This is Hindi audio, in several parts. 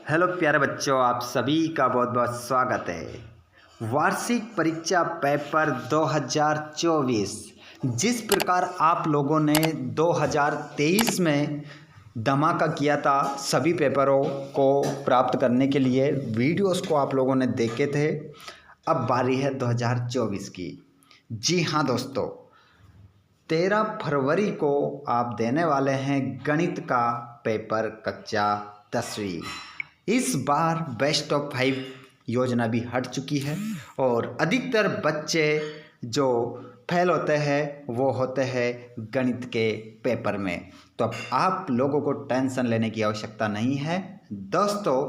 हेलो प्यारे बच्चों, आप सभी का बहुत बहुत स्वागत है। वार्षिक परीक्षा पेपर 2024 जिस प्रकार आप लोगों ने 2023 में धमाका किया था, सभी पेपरों को प्राप्त करने के लिए वीडियोस को आप लोगों ने देखे थे। अब बारी है 2024 की। जी हाँ दोस्तों, 13 फरवरी को आप देने वाले हैं गणित का पेपर कक्षा 10वीं। इस बार बेस्ट ऑफ 5 योजना भी हट चुकी है और अधिकतर बच्चे जो फेल होते हैं वो होते हैं गणित के पेपर में। तो अब आप लोगों को टेंशन लेने की आवश्यकता नहीं है दोस्तों।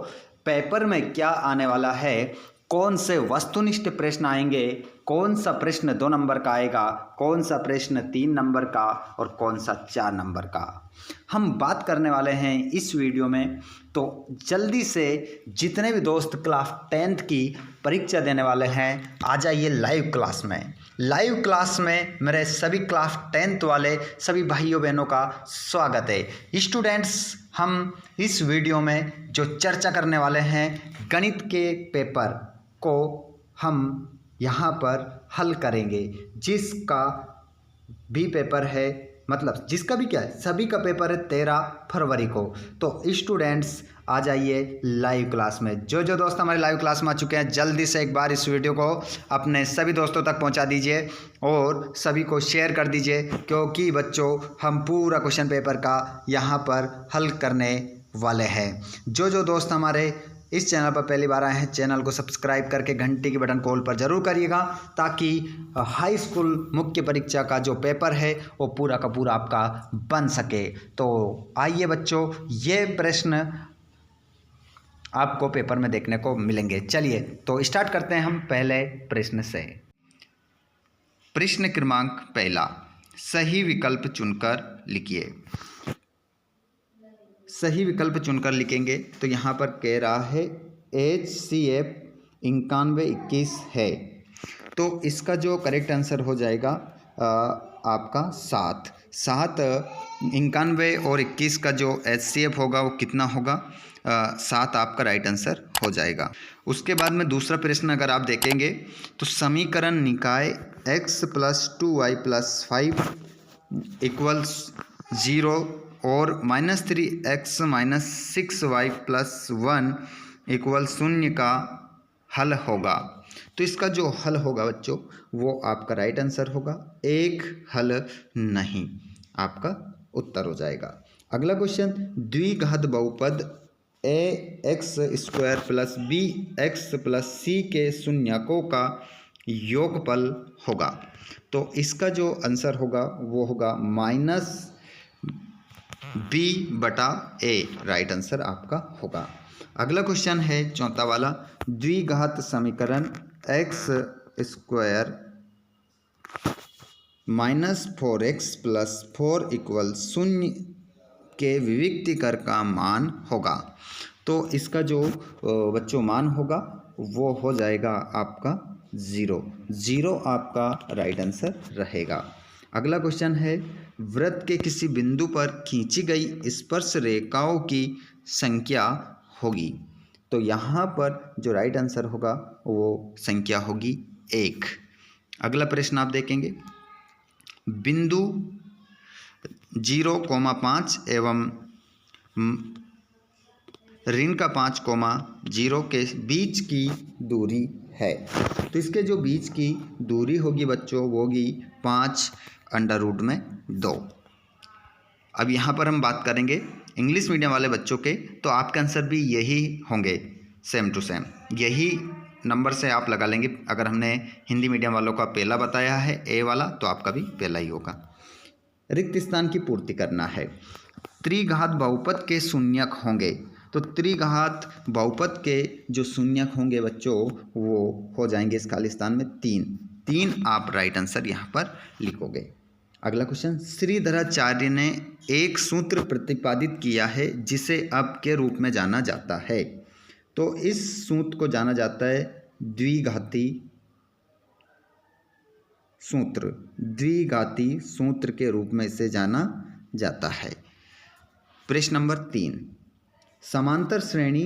पेपर में क्या आने वाला है, कौन से वस्तुनिष्ठ प्रश्न आएंगे, कौन सा प्रश्न 2 नंबर का आएगा, कौन सा प्रश्न 3 नंबर का और कौन सा 4 नंबर का, हम बात करने वाले हैं इस वीडियो में। तो जल्दी से जितने भी दोस्त क्लास 10th की परीक्षा देने वाले हैं आ जाइए लाइव क्लास में। लाइव क्लास में मेरे सभी क्लास 10th वाले सभी भाइयों बहनों का स्वागत है। स्टूडेंट्स, हम इस वीडियो में जो चर्चा करने वाले हैं गणित के पेपर को हम यहाँ पर हल करेंगे। जिसका भी पेपर है, मतलब जिसका भी क्या है, सभी का पेपर है 13 फरवरी को। तो स्टूडेंट्स आ जाइए लाइव क्लास में। जो दोस्त हमारे लाइव क्लास में आ चुके हैं जल्दी से एक बार इस वीडियो को अपने सभी दोस्तों तक पहुंचा दीजिए और सभी को शेयर कर दीजिए, क्योंकि बच्चों हम पूरा क्वेश्चन पेपर का यहाँ पर हल करने वाले हैं। जो दोस्त हमारे इस चैनल पर पहली बार आए हैं, चैनल को सब्सक्राइब करके घंटी की बटन कॉल पर जरूर करिएगा, ताकि हाई स्कूल मुख्य परीक्षा का जो पेपर है वो पूरा का पूरा आपका बन सके। तो आइए बच्चों, ये प्रश्न आपको पेपर में देखने को मिलेंगे। चलिए तो स्टार्ट करते हैं हम पहले प्रश्न से। प्रश्न क्रमांक पहला, सही विकल्प चुनकर लिखिए। सही विकल्प चुनकर लिखेंगे तो यहाँ पर कह रहा है HCF 9121 है, तो इसका जो करेक्ट आंसर हो जाएगा आपका 7। 91 और 21 का जो HCF होगा वो कितना होगा, 7 आपका राइट आंसर हो जाएगा। उसके बाद में दूसरा प्रश्न अगर आप देखेंगे तो समीकरण निकाय x + 2y + 5 = 0 और -3x - 6y + 1 = 0 का हल होगा। तो इसका जो हल होगा बच्चों वो आपका राइट आंसर होगा, एक हल नहीं आपका उत्तर हो जाएगा। अगला क्वेश्चन, द्विघात बहुपद ax² + bx + c के शून्यकों का योगफल होगा। तो इसका जो आंसर होगा वो होगा -b/a, राइट आंसर आपका होगा। अगला क्वेश्चन है चौथा वाला, द्विघात समीकरण x² - 4x + 4 = 0 के विविक्तिकर का मान होगा। तो इसका जो बच्चों मान होगा वो हो जाएगा आपका 0 आपका राइट आंसर रहेगा। अगला क्वेश्चन है, वृत्त के किसी बिंदु पर खींची गई स्पर्श रेखाओं की संख्या होगी। तो यहाँ पर जो राइट आंसर होगा वो संख्या होगी 1। अगला प्रश्न आप देखेंगे, बिंदु 0,5 एवं -5,0 के बीच की दूरी है। तो इसके जो बीच की दूरी होगी बच्चों वो होगी 5√2। अब यहाँ पर हम बात करेंगे इंग्लिश मीडियम वाले बच्चों के, तो आपके आंसर भी यही होंगे, सेम टू सेम यही नंबर से आप लगा लेंगे। अगर हमने हिंदी मीडियम वालों का पहला बताया है ए वाला, तो आपका भी पहला ही होगा। रिक्त स्थान की पूर्ति करना है। त्रिघात बहुपद के शून्यक होंगे, तो त्रिघात बहुपद के जो शून्यक होंगे बच्चों वो हो जाएंगे इस खाली स्थान में 3 आप राइट आंसर यहाँ पर लिखोगे। अगला क्वेश्चन, श्रीधराचार्य ने एक सूत्र प्रतिपादित किया है जिसे अब के रूप में जाना जाता है। तो इस सूत्र को जाना जाता है द्विघाती सूत्र के रूप में इसे जाना जाता है। प्रश्न नंबर 3, समांतर श्रेणी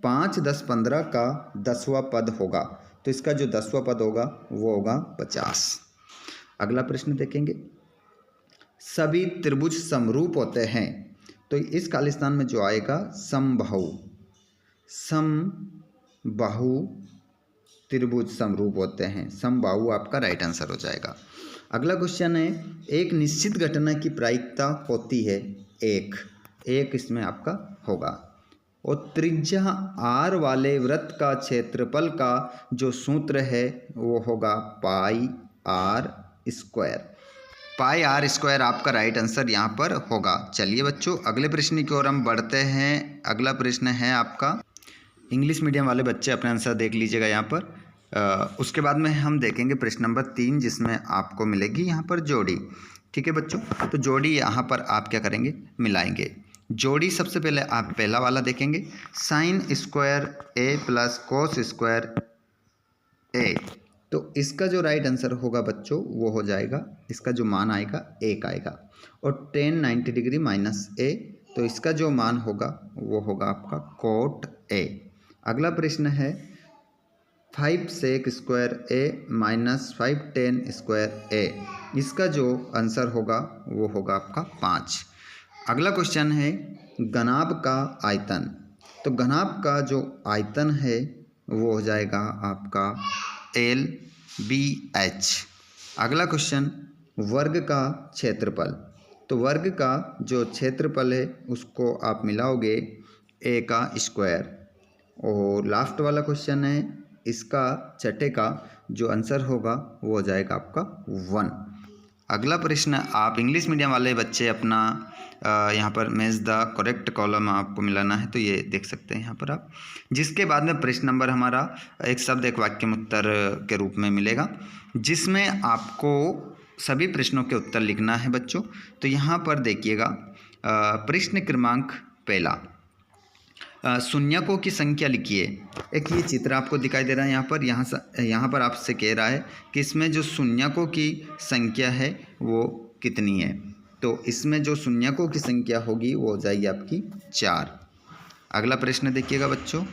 5, 10, 15 का 10वां पद होगा, तो इसका जो 10वां पद होगा वो होगा 50। अगला प्रश्न देखेंगे, सभी त्रिभुज समरूप होते हैं, तो इस खालिस्तान में जो आएगा समबाहु त्रिभुज समरूप होते हैं, समबाहु आपका राइट आंसर हो जाएगा। अगला क्वेश्चन है, एक निश्चित घटना की प्रायिकता होती है एक इसमें आपका होगा, और त्रिज्या r वाले वृत्त का क्षेत्रफल का जो सूत्र है वो होगा पाई आर स्क्वायर आपका राइट आंसर यहाँ पर होगा। चलिए बच्चों अगले प्रश्न की ओर हम बढ़ते हैं। अगला प्रश्न है आपका, इंग्लिश मीडियम वाले बच्चे अपने आंसर देख लीजिएगा यहाँ पर। उसके बाद में हम देखेंगे प्रश्न नंबर 3, जिसमें आपको मिलेगी यहाँ पर जोड़ी। ठीक है बच्चों, तो जोड़ी यहाँ पर आप क्या करेंगे, मिलाएंगे। जोड़ी सबसे पहले आप पहला वाला देखेंगे, साइन स्क्वायर ए प्लस कोस स्क्वायर ए, तो इसका जो राइट आंसर होगा बच्चों वो हो जाएगा, इसका जो मान आएगा 1 आएगा, और tan 90 डिग्री माइनस ए, तो इसका जो मान होगा वो होगा आपका कोट ए। अगला प्रश्न है 5 sec स्क्वायर ए माइनस 5 tan स्क्वायर ए, इसका जो आंसर होगा वो होगा आपका 5। अगला क्वेश्चन है घनाभ का आयतन, तो घनाभ का जो आयतन है वो हो जाएगा आपका LBH। अगला क्वेश्चन वर्ग का क्षेत्रफल, तो वर्ग का जो क्षेत्रफल है उसको आप मिलाओगे a का स्क्वायर, और लास्ट वाला क्वेश्चन है इसका छठे का जो आंसर होगा वो हो जाएगा आपका 1। अगला प्रश्न आप इंग्लिश मीडियम वाले बच्चे अपना यहाँ पर मैच द करेक्ट कॉलम आपको मिलाना है, तो ये देख सकते हैं यहाँ पर आप, जिसके बाद में प्रश्न नंबर हमारा एक शब्द एक वाक्य में उत्तर के रूप में मिलेगा, जिसमें आपको सभी प्रश्नों के उत्तर लिखना है बच्चों। तो यहाँ पर देखिएगा प्रश्न क्रमांक पहला, शून्यकों की संख्या लिखिए। एक ये चित्र आपको दिखाई दे रहा है यहाँ पर आपसे कह रहा है कि इसमें जो शून्यकों की संख्या है वो कितनी है, तो इसमें जो शून्यकों की संख्या होगी वो हो जाएगी आपकी 4। अगला प्रश्न देखिएगा बच्चों,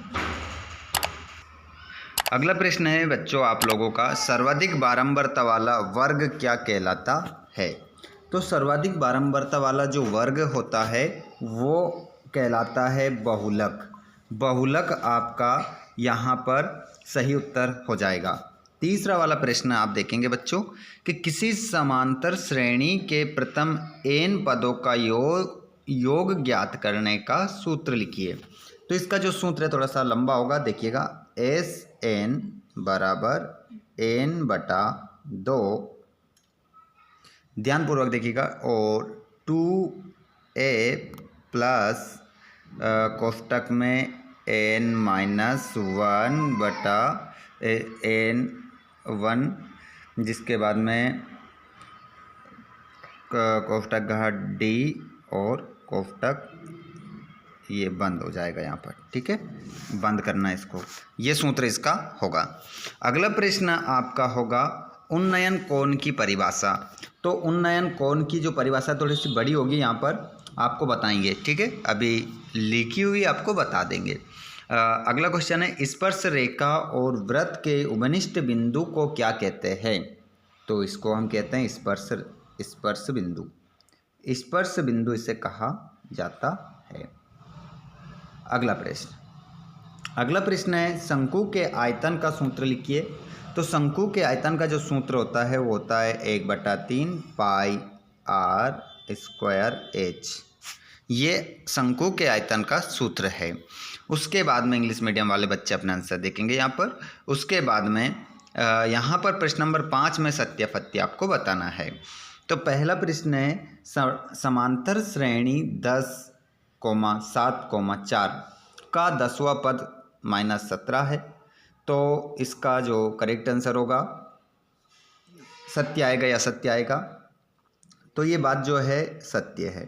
अगला प्रश्न है बच्चों आप लोगों का, सर्वाधिक बारंबारता वाला वर्ग क्या कहलाता है। तो सर्वाधिक बारंबारता वाला जो वर्ग होता है वो कहलाता है बहुलक। बहुलक आपका यहाँ पर सही उत्तर हो जाएगा। तीसरा वाला प्रश्न आप देखेंगे बच्चों कि किसी समांतर श्रेणी के प्रथम n पदों का योग ज्ञात करने का सूत्र लिखिए। तो इसका जो सूत्र है थोड़ा सा लंबा होगा, देखिएगा SN बराबर n/2, ध्यानपूर्वक देखिएगा, और 2a प्लस कोष्टक में n-1/n1, जिसके बाद में कोष्टक घाट d और कोष्टक ये बंद हो जाएगा यहाँ पर। ठीक है, बंद करना है इसको, ये सूत्र इसका होगा। अगला प्रश्न आपका होगा उन्नयन कोण की परिभाषा। तो उन्नयन कोण की जो परिभाषा थोड़ी सी बड़ी होगी, यहाँ पर आपको बताएंगे। ठीक है, अभी लिखी हुई आपको बता देंगे। अगला क्वेश्चन है स्पर्श रेखा और वृत्त के उपनिष्ठ बिंदु को क्या कहते हैं। तो इसको हम कहते हैं स्पर्श बिंदु। स्पर्श बिंदु इसे कहा जाता है। अगला प्रश्न है शंकु के आयतन का सूत्र लिखिए। तो शंकु के आयतन का जो सूत्र होता है वो होता है 1/3 पाई आर स्क्वायर एच। ये शंकु के आयतन का सूत्र है। उसके बाद में इंग्लिश मीडियम वाले बच्चे अपना आंसर देखेंगे यहाँ पर। उसके बाद में यहाँ पर प्रश्न नंबर 5 में सत्यापत्ति आपको बताना है। तो पहला प्रश्न है समांतर श्रेणी 10,7,4 का 10वां पद -17 है। तो इसका जो करेक्ट आंसर होगा सत्य आएगा या असत्य आएगा। तो ये बात जो है सत्य है।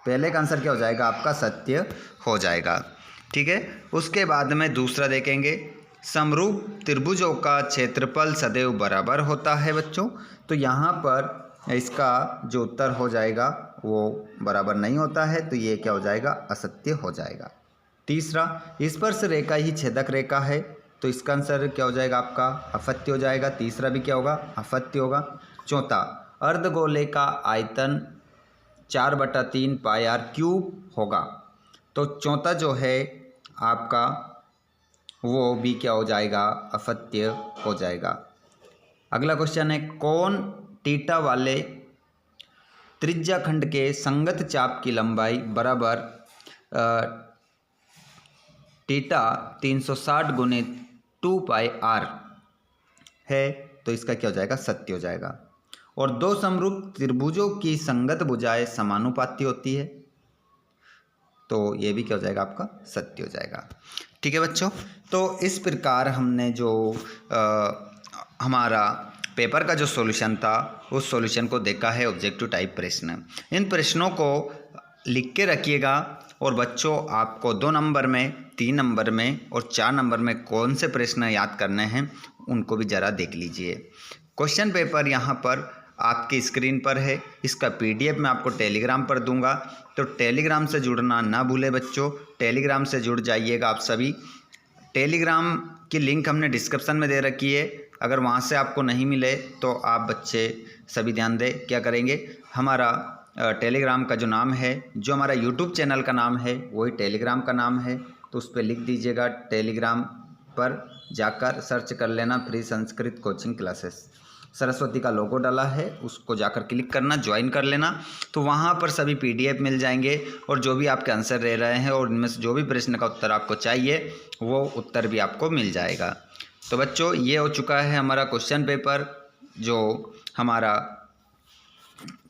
पहले का आंसर क्या हो जाएगा आपका, सत्य हो जाएगा। ठीक है, उसके बाद में दूसरा देखेंगे समरूप त्रिभुजों का क्षेत्रफल सदैव बराबर होता है बच्चों। तो यहाँ पर इसका जो उत्तर हो जाएगा वो बराबर नहीं होता है, तो ये क्या हो जाएगा, असत्य हो जाएगा। तीसरा, स्पर्श रेखा ही छेदक रेखा है, तो इसका आंसर क्या हो जाएगा आपका अपत्य हो जाएगा। तीसरा भी क्या होगा अपत्य होगा। चौथा, अर्धगोले का आयतन 4/3 पाई आर क्यूब होगा, तो चौथा जो है आपका वो भी क्या हो जाएगा अपत्य हो जाएगा। अगला क्वेश्चन है, कौन थीटा वाले त्रिज्याखंड के संगत चाप की लंबाई बराबर थीटा 360 गुणित 2 पाई आर है, तो इसका क्या हो जाएगा सत्य हो जाएगा। और दो समरूप त्रिभुजों की संगत भुजाएं समानुपाती होती है, तो ये भी क्या हो जाएगा आपका सत्य हो जाएगा। ठीक है बच्चों, तो इस प्रकार हमने जो हमारा पेपर का जो सॉल्यूशन था उस सॉल्यूशन को देखा है ऑब्जेक्टिव टाइप प्रश्न। इन प्रश्नों को लिख के रखिएगा और बच्चों आपको 2 नंबर में, 3 नंबर में और 4 नंबर में कौन से प्रश्न याद करने हैं उनको भी ज़रा देख लीजिए। क्वेश्चन पेपर यहाँ पर आपकी स्क्रीन पर है, इसका PDF मैं आपको टेलीग्राम पर दूंगा, तो टेलीग्राम से जुड़ना ना भूलें बच्चों, टेलीग्राम से जुड़ जाइएगा आप सभी। टेलीग्राम की लिंक हमने डिस्क्रिप्शन में दे रखी है, अगर वहाँ से आपको नहीं मिले तो आप बच्चे सभी ध्यान दें, क्या करेंगे हमारा टेलीग्राम का जो नाम है, जो हमारा यूट्यूब चैनल का नाम है वही टेलीग्राम का नाम है, तो उस पर लिख दीजिएगा टेलीग्राम पर जाकर सर्च कर लेना free Sanskrit coaching classes, Saraswati का लोगो डाला है उसको जाकर क्लिक करना, ज्वाइन कर लेना, तो वहाँ पर सभी PDF मिल जाएंगे और जो भी आपके आंसर रह रहे हैं और इनमें से जो भी प्रश्न का उत्तर आपको चाहिए वो उत्तर भी आपको मिल जाएगा। तो बच्चों ये हो चुका है हमारा क्वेश्चन पेपर जो हमारा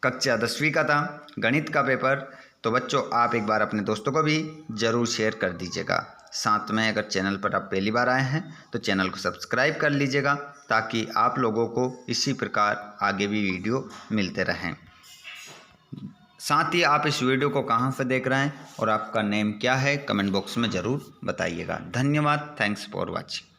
कक्षा 10वीं का था, गणित का पेपर। तो बच्चों आप एक बार अपने दोस्तों को भी ज़रूर शेयर कर दीजिएगा। साथ में अगर चैनल पर आप पहली बार आए हैं तो चैनल को सब्सक्राइब कर लीजिएगा, ताकि आप लोगों को इसी प्रकार आगे भी वीडियो मिलते रहें। साथ ही आप इस वीडियो को कहाँ से देख रहे हैं और आपका नेम क्या है कमेंट बॉक्स में ज़रूर बताइएगा। धन्यवाद, थैंक्स फॉर वॉचिंग।